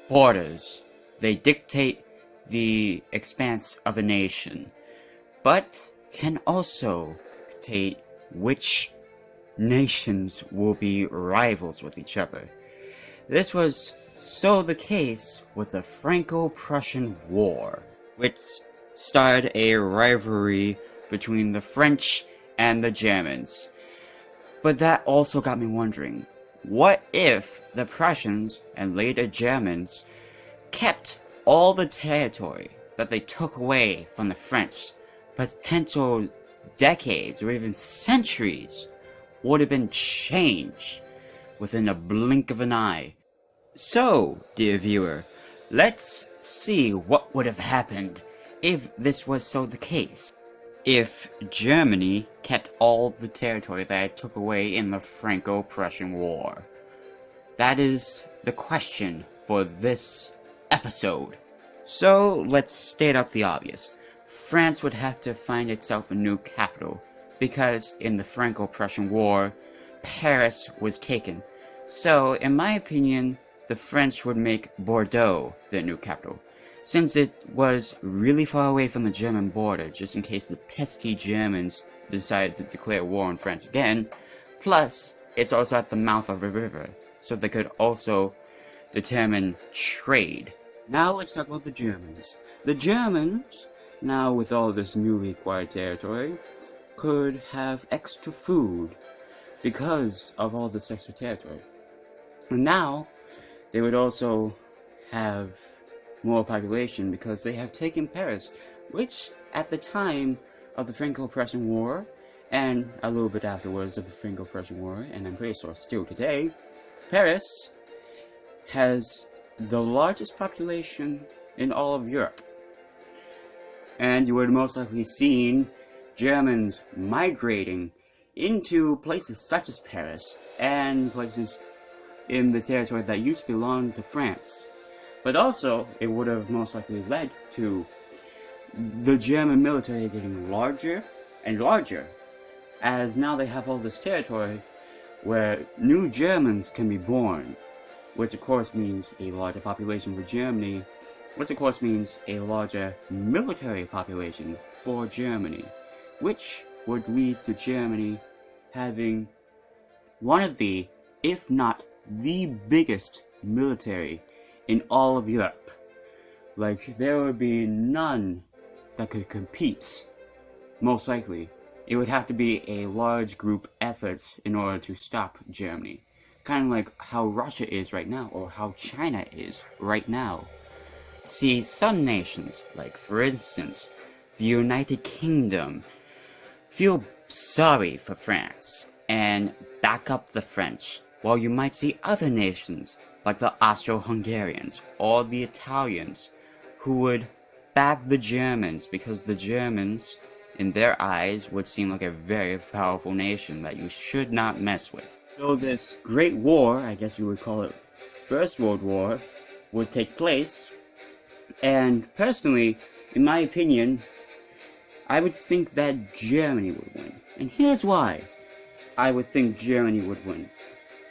borders. They dictate the expanse of a nation, but can also dictate which nations will be rivals with each other. This was so the case with the Franco-Prussian War, which started a rivalry between the French and the Germans. But that also got me wondering, what if the Prussians and later Germans kept all the territory that they took away from the French? Potential decades or even centuries would have been changed within a blink of an eye. So, dear viewer, let's see what would have happened if this was so the case. If Germany kept all the territory that it took away in the Franco-Prussian War. That is the question for this episode. So, let's state out the obvious. France would have to find itself a new capital, because in the Franco-Prussian War, Paris was taken. So, in my opinion, the French would make Bordeaux their new capital, since it was really far away from the German border, just in case the pesky Germans decided to declare war on France again. Plus, it's also at the mouth of a river, so they could also determine trade. Now let's talk about the Germans. The Germans, now with all this newly acquired territory, could have extra food because of all this extra territory. And now, they would also have more population because they have taken Paris, which at the time of the Franco-Prussian War, and a little bit afterwards of the Franco-Prussian War, and I'm pretty sure still today, Paris has the largest population in all of Europe. And you would most likely seen Germans migrating into places such as Paris, and places in the territory that used to belong to France. But also, it would have most likely led to the German military getting larger and larger, as now they have all this territory where new Germans can be born, which of course means a larger population for Germany, which of course means a larger military population for Germany, which would lead to Germany having one of the, if not the biggest military in all of Europe. Like, there would be none that could compete. Most likely, it would have to be a large group effort in order to stop Germany. Kind of like how Russia is right now, or how China is right now. See, some nations, like for instance, the United Kingdom, feel sorry for France and back up the French, while you might see other nations, like the Austro-Hungarians or the Italians, who would back the Germans because the Germans, in their eyes, would seem like a very powerful nation that you should not mess with. So this Great War, I guess you would call it First World War, would take place, and personally, in my opinion, I would think that Germany would win. And here's why I would think Germany would win.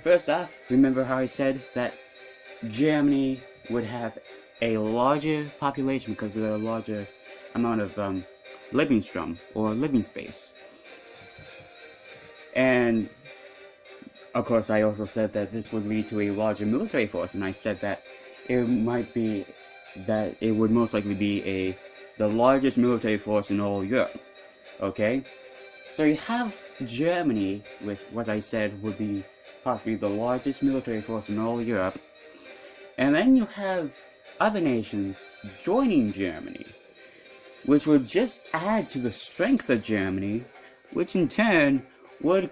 First off, remember how I said that Germany would have a larger population because of their larger amount of Lebensraum, or living space. And of course, I also said that this would lead to a larger military force, and I said that it would most likely be the largest military force in all Europe. Okay? So you have Germany with what I said would be possibly the largest military force in all Europe, and then you have other nations joining Germany, which would just add to the strength of Germany, which in turn would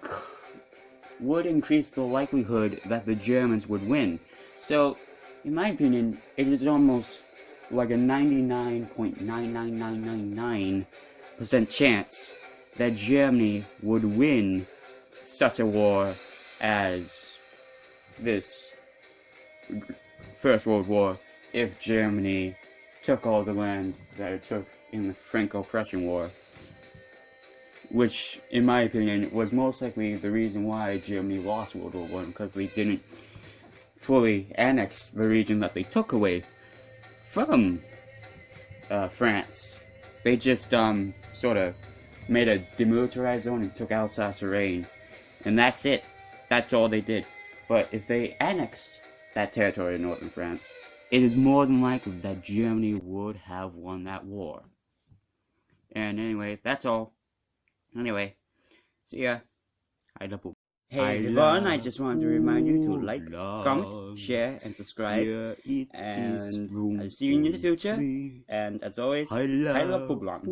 increase the likelihood that the Germans would win. So, in my opinion, it is almost like a 99.99999% chance that Germany would win such a war as this First World War if Germany took all the land that it took in the Franco-Prussian War, which, in my opinion, was most likely the reason why Germany lost World War I, because they didn't fully annex the region that they took away from France. They just sort of made a demilitarized zone and took Alsace-Lorraine, and that's it. That's all they did. But if they annexed that territory in northern France, it is more than likely that Germany would have won that war. And anyway, that's all. Anyway, see ya. Hey everyone, I just wanted to remind you to like, comment, share, and subscribe. And I'll see you in the future. And as always, I love Poblanc.